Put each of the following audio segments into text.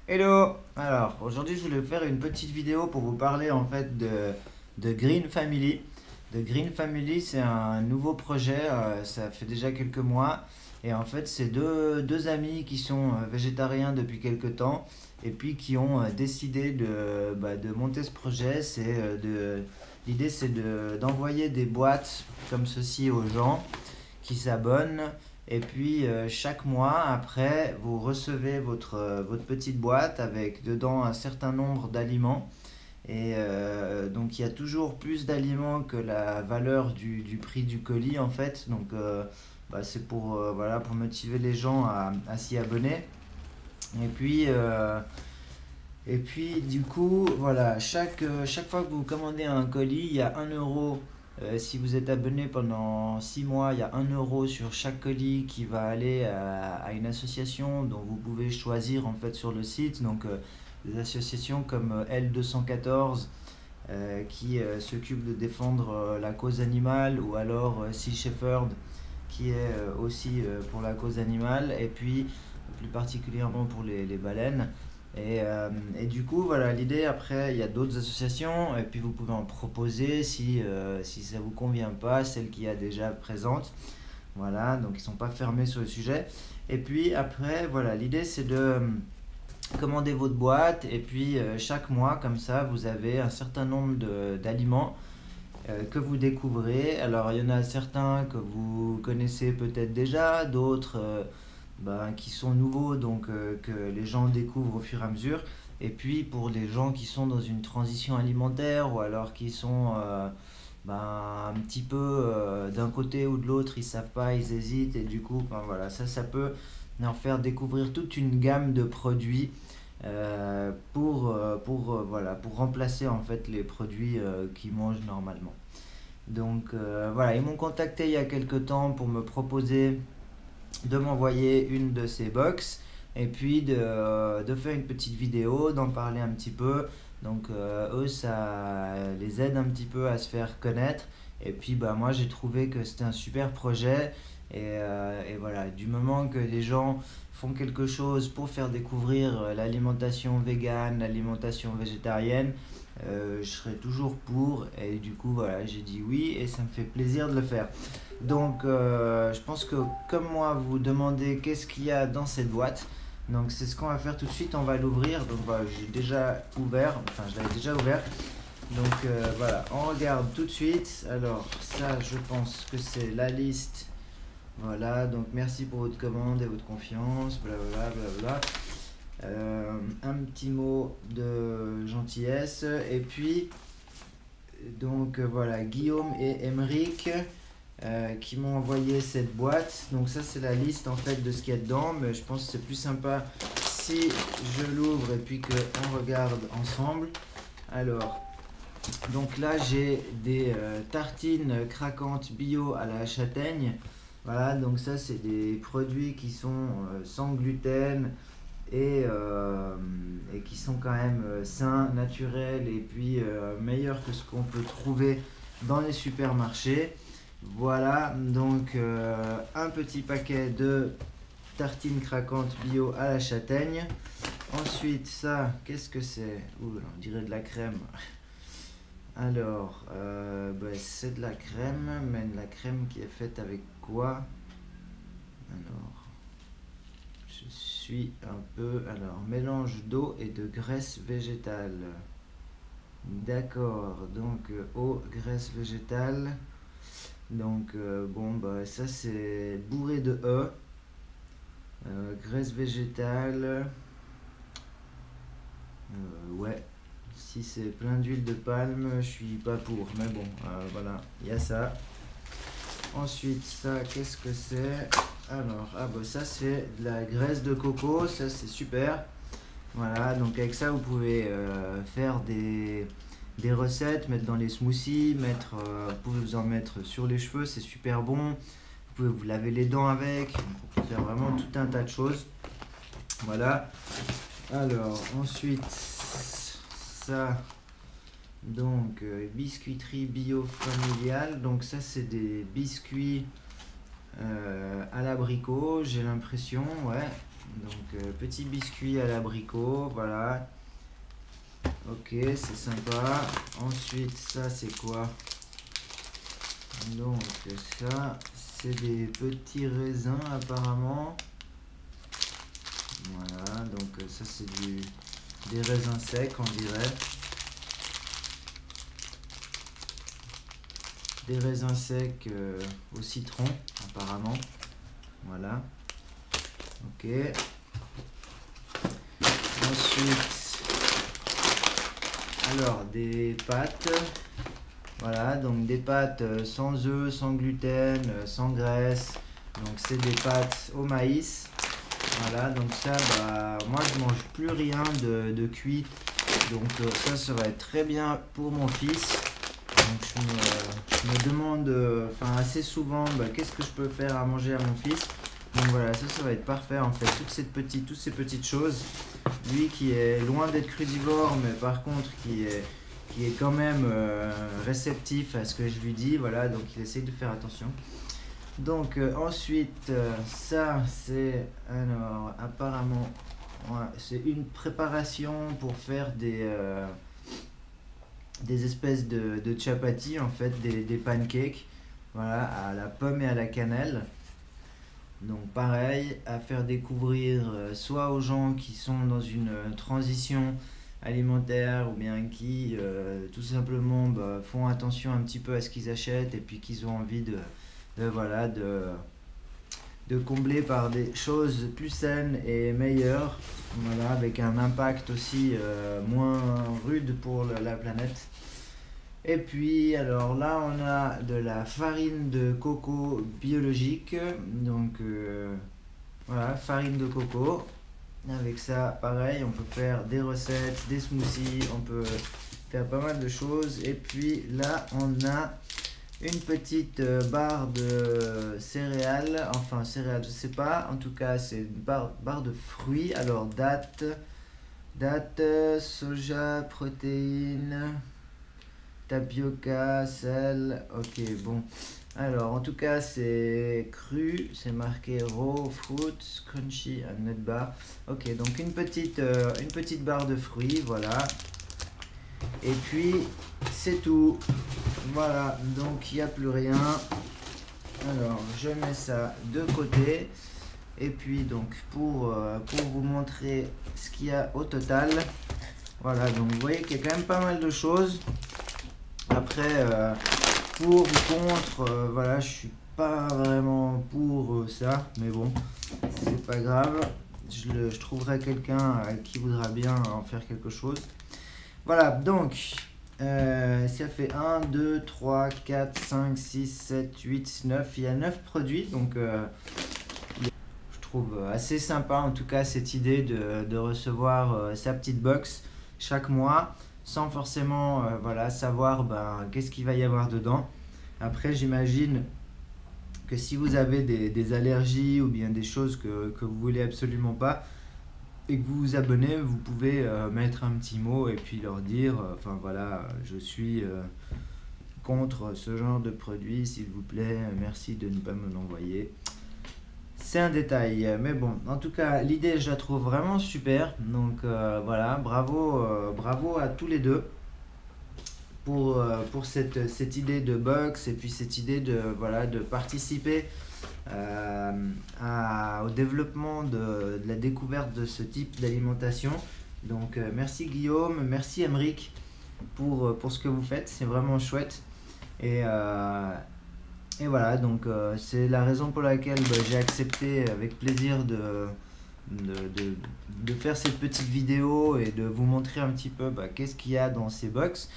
Hello! Alors, aujourd'hui, je voulais faire une petite vidéo pour vous parler en fait de Green Family. De Green Family, c'est un nouveau projet, ça fait déjà quelques mois. Et en fait, c'est deux amis qui sont végétariens depuis quelques temps et puis qui ont décidé de monter ce projet. L'idée, c'est d'envoyer des boîtes comme ceci aux gens qui s'abonnent. Et puis chaque mois, après, vous recevez votre petite boîte avec dedans un certain nombre d'aliments. Et donc il y a toujours plus d'aliments que la valeur du prix du colis en fait. Donc c'est voilà, pour motiver les gens à s'y abonner. Et puis, euh, et puis du coup, voilà, chaque fois que vous commandez un colis, il y a 1 euro. Si vous êtes abonné pendant 6 mois, il y a 1 euro sur chaque colis qui va aller à une association dont vous pouvez choisir en fait sur le site. Donc des associations comme L214 qui s'occupe de défendre la cause animale, ou alors Sea Shepherd qui est aussi pour la cause animale, et puis plus particulièrement pour les baleines. Et du coup, voilà, l'idée après, il y a d'autres associations, et puis vous pouvez en proposer si ça vous convient pas, celle qui est déjà présente. Voilà, donc ils sont pas fermés sur le sujet. Et puis après, voilà, l'idée c'est de commander votre boîte, et puis chaque mois, comme ça, vous avez un certain nombre d'aliments que vous découvrez. Alors, il y en a certains que vous connaissez peut-être déjà, d'autres qui sont nouveaux, donc que les gens découvrent au fur et à mesure. Et puis, pour les gens qui sont dans une transition alimentaire, ou alors qui sont un petit peu d'un côté ou de l'autre, ils savent pas, ils hésitent, et du coup, voilà, ça peut leur faire découvrir toute une gamme de produits voilà, pour remplacer en fait les produits qu'ils mangent normalement. Donc voilà, ils m'ont contacté il y a quelques temps pour me proposer de m'envoyer une de ces box, et puis de faire une petite vidéo, d'en parler un petit peu. Donc eux, ça les aide un petit peu à se faire connaître. Et puis moi, j'ai trouvé que c'était un super projet. Et voilà, du moment que les gens font quelque chose pour faire découvrir l'alimentation végane, l'alimentation végétarienne, je serai toujours pour. Et du coup, voilà, j'ai dit oui, et ça me fait plaisir de le faire. Donc, je pense que comme moi, vous vous demandez qu'est-ce qu'il y a dans cette boîte. Donc, c'est ce qu'on va faire tout de suite. On va l'ouvrir. Donc, voilà, j'ai déjà ouvert. Enfin, je l'avais déjà ouvert. Donc, voilà, on regarde tout de suite. Alors, ça, je pense que c'est la liste. Voilà, donc merci pour votre commande et votre confiance. Blablabla, blablabla. Un petit mot de gentillesse. Et puis, donc voilà, Guillaume et Emeric qui m'ont envoyé cette boîte. Donc ça, c'est la liste en fait de ce qu'il y a dedans, mais je pense que c'est plus sympa si je l'ouvre et puis qu'on regarde ensemble. Alors, donc là, j'ai des tartines craquantes bio à la châtaigne. Voilà, donc ça, c'est des produits qui sont sans gluten, et qui sont quand même sains, naturels, et puis meilleurs que ce qu'on peut trouver dans les supermarchés. Voilà, donc un petit paquet de tartines craquantes bio à la châtaigne. Ensuite, ça, qu'est-ce que c'est? Ouh, on dirait de la crème. Alors, c'est de la crème, mais de la crème qui est faite avec quoi? Alors, je suis un peu... Alors, mélange d'eau et de graisse végétale. D'accord, donc eau, graisse végétale. Donc, ça c'est bourré de E. Graisse végétale. Ouais, si c'est plein d'huile de palme, je suis pas pour. Mais bon, voilà, il y a ça. Ensuite, ça, qu'est-ce que c'est? Alors, ça c'est de la graisse de coco, ça c'est super. Voilà, donc avec ça vous pouvez faire des recettes, mettre dans les smoothies, vous pouvez vous en mettre sur les cheveux, c'est super bon. Vous pouvez vous laver les dents avec, on peut faire vraiment tout un tas de choses. Voilà. Alors, ensuite, ça, donc biscuiterie bio familiale. Donc ça, c'est des biscuits à l'abricot, j'ai l'impression, ouais. Donc petits biscuits à l'abricot, voilà. Ok, c'est sympa. Ensuite, ça c'est quoi? Donc ça, c'est des petits raisins apparemment. Voilà, donc ça c'est des raisins secs, on dirait. Des raisins secs au citron, apparemment. Voilà. Ok. Ensuite, alors des pâtes. Voilà, donc des pâtes sans œufs, sans gluten, sans graisse. Donc c'est des pâtes au maïs. Voilà, donc ça, bah, moi je mange plus rien de cuit. Donc ça va être très bien pour mon fils. Donc je me demande assez souvent qu'est-ce que je peux faire à manger à mon fils. Donc voilà, ça va être parfait en fait. Toutes ces petites choses. Lui qui est loin d'être crudivore, mais par contre qui est quand même réceptif à ce que je lui dis. Voilà, donc il essaye de faire attention. Donc ensuite, ça c'est, alors apparemment, ouais, c'est une préparation pour faire des espèces de chapati, en fait, des pancakes, voilà, à la pomme et à la cannelle. Donc pareil, à faire découvrir soit aux gens qui sont dans une transition alimentaire ou bien qui tout simplement font attention un petit peu à ce qu'ils achètent et puis qu'ils ont envie voilà, de combler par des choses plus saines et meilleures, voilà, avec un impact aussi moins rude pour la planète. Et puis alors là on a de la farine de coco biologique, donc voilà, farine de coco. Avec ça pareil on peut faire des recettes, des smoothies, on peut faire pas mal de choses. Et puis là on a une petite barre de céréales, enfin céréales je sais pas, en tout cas c'est une barre de fruits. Alors date, soja, protéines, tapioca, sel, ok bon. Alors en tout cas c'est cru, c'est marqué raw fruit, crunchy and nut bar. Ok, donc une petite barre de fruits, voilà. Et puis c'est tout. Voilà, donc il n'y a plus rien. Alors je mets ça de côté. Et puis donc pour vous montrer ce qu'il y a au total. Voilà, donc vous voyez qu'il y a quand même pas mal de choses. Après, pour ou contre, voilà, je suis pas vraiment pour ça. Mais bon, c'est pas grave. Je trouverai quelqu'un qui voudra bien en faire quelque chose. Voilà, donc ça fait 1, 2, 3, 4, 5, 6, 7, 8, 9. Il y a 9 produits, donc je trouve assez sympa en tout cas cette idée de recevoir sa petite box chaque mois sans forcément voilà, savoir qu'est-ce qu'il va y avoir dedans. Après j'imagine que si vous avez des allergies ou bien des choses que vous voulez absolument pas, et que vous vous abonnez, vous pouvez mettre un petit mot et puis leur dire enfin voilà, je suis contre ce genre de produit, s'il vous plaît, merci de ne pas me l'envoyer. C'est un détail, mais bon, en tout cas l'idée je la trouve vraiment super. Donc voilà, bravo à tous les deux pour cette idée de box et puis cette idée voilà, de participer au développement de la découverte de ce type d'alimentation. Donc merci Guillaume, merci Emeric pour ce que vous faites, c'est vraiment chouette. Et voilà, donc c'est la raison pour laquelle j'ai accepté avec plaisir de faire cette petite vidéo et de vous montrer un petit peu qu'est-ce qu'il y a dans ces box.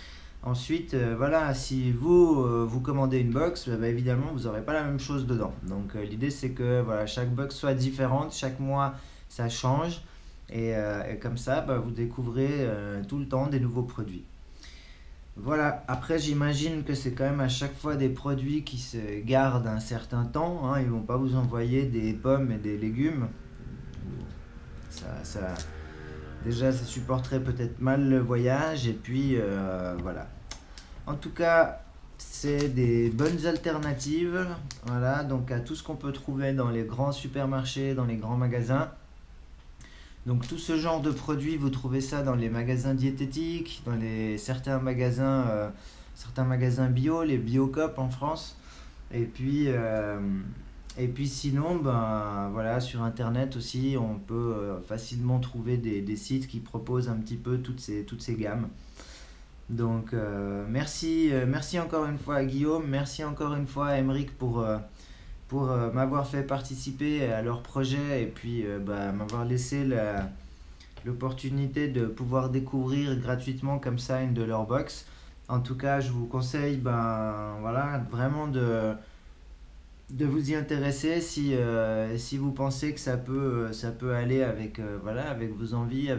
Ensuite, voilà, si vous commandez une box, évidemment, vous n'aurez pas la même chose dedans. Donc, l'idée, c'est que voilà, chaque box soit différente, chaque mois, ça change. Et comme ça, vous découvrez tout le temps des nouveaux produits. Voilà, après, j'imagine que c'est quand même à chaque fois des produits qui se gardent un certain temps. Hein, ils ne vont pas vous envoyer des pommes et des légumes. Déjà, ça supporterait peut-être mal le voyage. Et puis, voilà. En tout cas, c'est des bonnes alternatives. Voilà, donc à tout ce qu'on peut trouver dans les grands supermarchés, dans les grands magasins. Donc tout ce genre de produits, vous trouvez ça dans les magasins diététiques, dans certains magasins bio, les Biocoop en France. Et puis, euh, et puis sinon, ben, voilà, sur Internet aussi, on peut facilement trouver des sites qui proposent un petit peu toutes ces gammes. Donc merci encore une fois à Guillaume, merci encore une fois à Emeric pour m'avoir fait participer à leur projet et puis bah, m'avoir laissé l'opportunité de pouvoir découvrir gratuitement comme ça une de leurs box. En tout cas, je vous conseille ben, voilà, vraiment de vous y intéresser si vous pensez que ça peut aller avec, voilà, avec vos envies,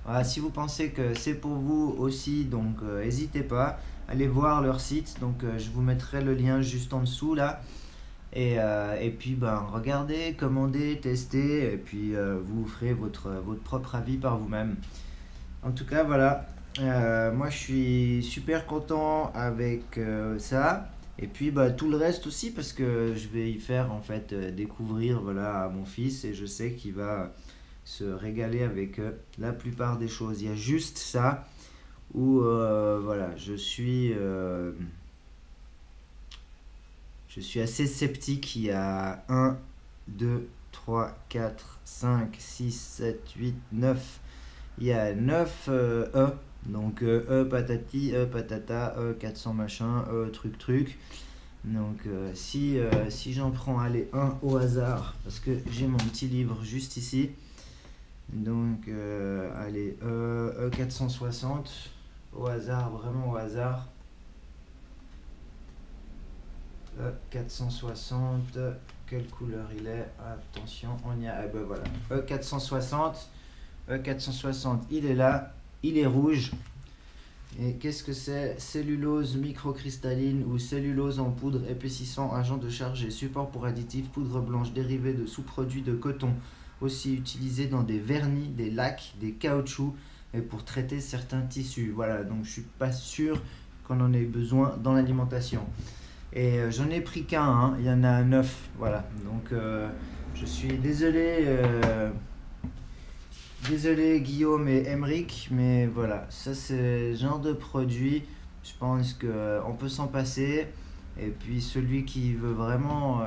voilà, si vous pensez que c'est pour vous aussi, donc n'hésitez pas, allez voir leur site. Donc je vous mettrai le lien juste en dessous là. Et puis ben, regardez, commandez, testez, et puis vous ferez votre propre avis par vous-même. En tout cas, voilà. Moi, je suis super content avec ça. Et puis, bah, tout le reste aussi, parce que je vais y faire en fait découvrir voilà, à mon fils, et je sais qu'il va se régaler avec la plupart des choses. Il y a juste ça où voilà, je suis assez sceptique. Il y a un 2 3 4 5 6 7 8 neuf. Il y a 9 E. Donc patati, patata, 400 machin, truc truc. Donc si j'en prends allez, un au hasard, parce que j'ai mon petit livre juste ici. Donc allez, E460, au hasard, vraiment au hasard. E460, quelle couleur il est? Attention, on y a. Ah ben voilà. E460, il est là, il est rouge. Et qu'est-ce que c'est? Cellulose microcristalline ou cellulose en poudre épaississant, agent de charge et support pour additifs, poudre blanche dérivée de sous-produits de coton, aussi utilisé dans des vernis, des lacs, des caoutchoucs et pour traiter certains tissus. Voilà, donc je suis pas sûr qu'on en ait besoin dans l'alimentation. Et j'en ai pris qu'un, hein, il y en a 9, voilà. Donc je suis désolé Guillaume et Emeric, mais voilà, ça c'est le genre de produit, je pense qu'on peut s'en passer. Et puis celui qui veut vraiment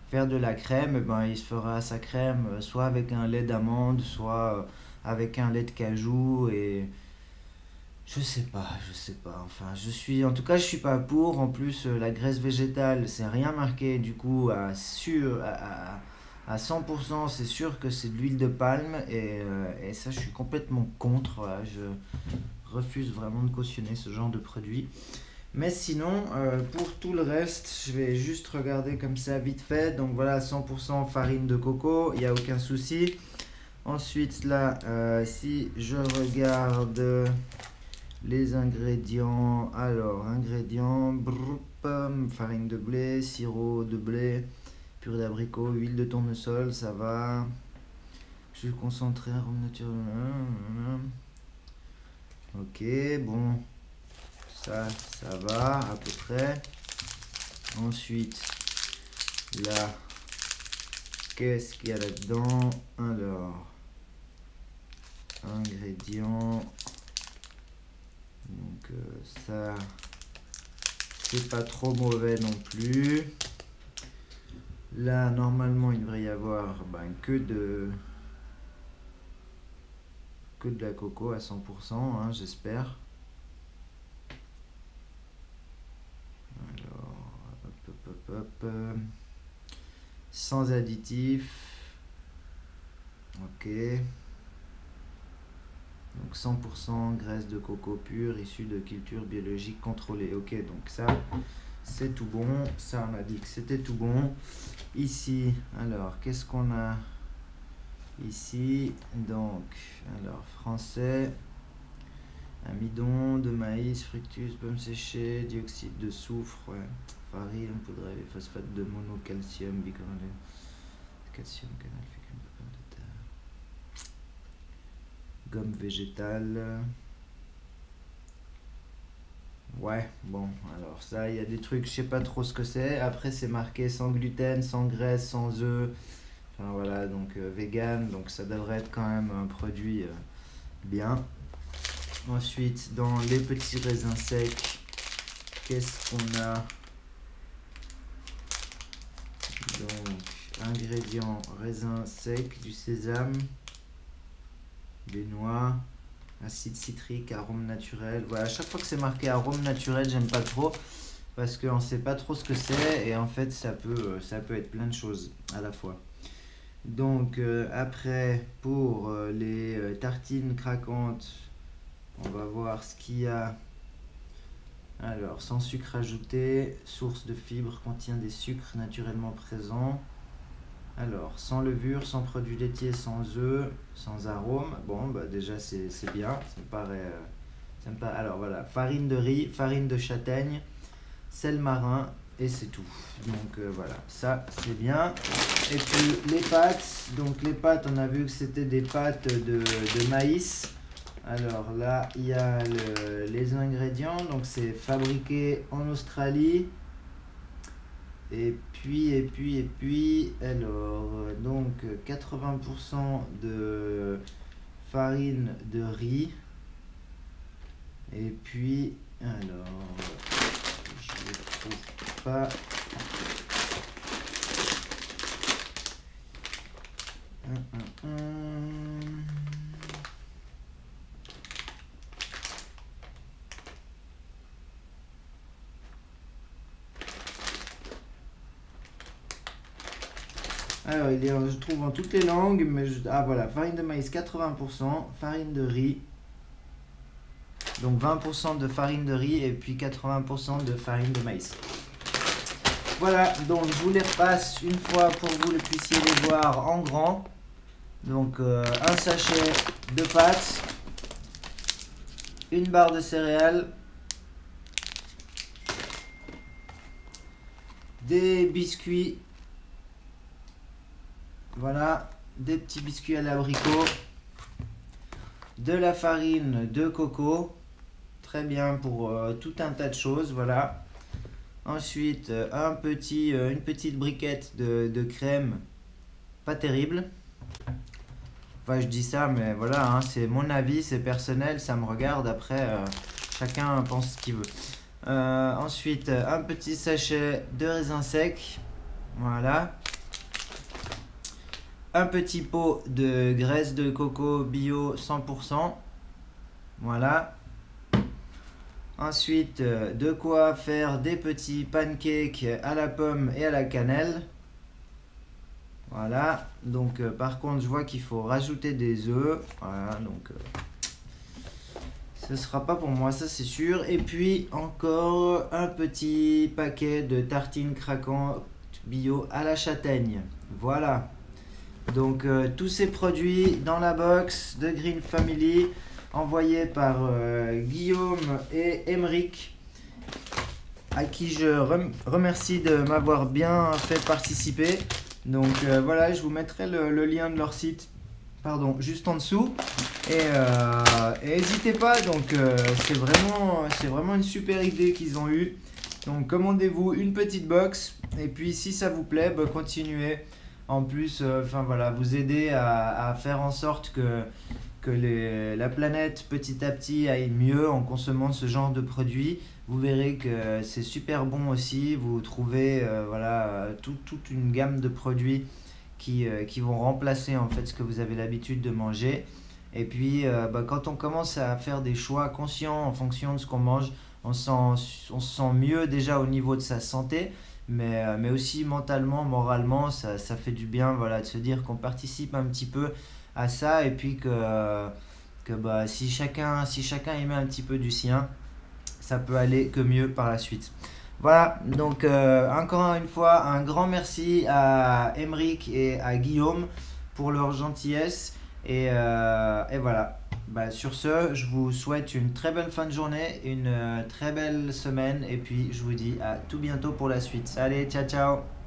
faire de la crème, eh ben, il se fera sa crème soit avec un lait d'amande, soit avec un lait de cajou. Et je sais pas. Enfin, en tout cas, je suis pas pour. En plus, la graisse végétale, c'est rien marqué. Du coup, à 100%, c'est sûr que c'est de l'huile de palme. Et ça, je suis complètement contre. Voilà, je refuse vraiment de cautionner ce genre de produit. Mais sinon, pour tout le reste, je vais juste regarder comme ça vite fait. Donc voilà, 100% farine de coco, il n'y a aucun souci. Ensuite, là, si je regarde les ingrédients, alors, ingrédients, farine de blé, sirop de blé, purée d'abricot, huile de tournesol, ça va. Jus concentré, arôme naturel. Ok, bon, ça va à peu près. Ensuite, là, qu'est-ce qu'il y a là-dedans? Alors, ingrédients. Donc ça, c'est pas trop mauvais non plus. Là, normalement, il devrait y avoir que de la coco à 100%, hein, j'espère. Alors, hop. Sans additifs. Ok. Donc 100% graisse de coco pure issue de culture biologique contrôlée. Ok, donc ça, c'est tout bon. Ça, on a dit que c'était tout bon. Ici, alors, qu'est-ce qu'on a ici? Donc, alors, français. Amidon de maïs, fructus, pommes séchées, dioxyde de soufre, ouais. Farine, poudre, phosphate de monocalcium, bicarbonate, calcium, canal, fécule de pommes de terre. Gomme végétale. Ouais, bon, alors ça, il y a des trucs, je sais pas trop ce que c'est. Après, c'est marqué sans gluten, sans graisse, sans œufs. Enfin voilà, donc vegan, donc ça devrait être quand même un produit bien. Ensuite, dans les petits raisins secs, qu'est-ce qu'on a? Donc, ingrédients, raisins secs, du sésame, des noix, acide citrique, arôme naturel. Voilà, à chaque fois que c'est marqué arôme naturel, j'aime pas trop parce qu'on sait pas trop ce que c'est et en fait ça peut être plein de choses à la fois. Donc après pour les tartines craquantes, on va voir ce qu'il y a. Alors, sans sucre ajouté, source de fibres, contient des sucres naturellement présents. Alors, sans levure, sans produits laitiers, sans œufs, sans arôme. Bon, bah déjà c'est bien, ça me paraît. Alors voilà, farine de riz, farine de châtaigne, sel marin et c'est tout. Donc voilà, ça c'est bien. Et puis les pâtes, donc les pâtes, on a vu que c'était des pâtes de maïs. Alors là, il y a les ingrédients, donc c'est fabriqué en Australie. Et puis, alors, donc 80% de farine de riz. Et puis, alors, je ne trouve pas. Alors, il est, je trouve en toutes les langues, mais ah voilà, farine de maïs 80%, farine de riz, donc 20% de farine de riz et puis 80% de farine de maïs. Voilà, donc je vous les repasse une fois pour que vous puissiez les voir en grand. Donc un sachet de pâtes, une barre de céréales, des biscuits. Voilà, des petits biscuits à l'abricot, de la farine de coco, très bien pour tout un tas de choses, voilà. Ensuite, une petite briquette de crème, pas terrible. Enfin, je dis ça, mais voilà, hein, c'est mon avis, c'est personnel, ça me regarde, après, chacun pense ce qu'il veut. Ensuite, un petit sachet de raisins secs, voilà. Un petit pot de graisse de coco bio 100%. Voilà. Ensuite, de quoi faire des petits pancakes à la pomme et à la cannelle. Voilà. Donc, par contre, je vois qu'il faut rajouter des œufs. Voilà. Donc, ce sera pas pour moi, ça c'est sûr. Et puis, encore un petit paquet de tartines craquantes bio à la châtaigne. Voilà. Donc tous ces produits dans la box de Green Family envoyés par Guillaume et Emeric, à qui je remercie de m'avoir bien fait participer. Donc voilà, je vous mettrai le lien de leur site juste en dessous et n'hésitez pas, donc c'est vraiment une super idée qu'ils ont eue. Donc commandez-vous une petite box et puis si ça vous plaît, continuez. En plus, voilà, vous aider à faire en sorte que la planète petit à petit aille mieux en consommant ce genre de produits. Vous verrez que c'est super bon aussi. Vous trouvez toute une gamme de produits qui vont remplacer en fait ce que vous avez l'habitude de manger. Et puis quand on commence à faire des choix conscients en fonction de ce qu'on mange, on se sent mieux déjà au niveau de sa santé. Mais aussi mentalement, moralement, ça fait du bien, voilà, de se dire qu'on participe un petit peu à ça et puis que si chacun y met un petit peu du sien, ça peut aller que mieux par la suite. Voilà, donc encore une fois, un grand merci à Emeric et à Guillaume pour leur gentillesse et voilà. Sur ce, je vous souhaite une très bonne fin de journée, une très belle semaine et puis je vous dis à tout bientôt pour la suite. Allez, ciao ciao!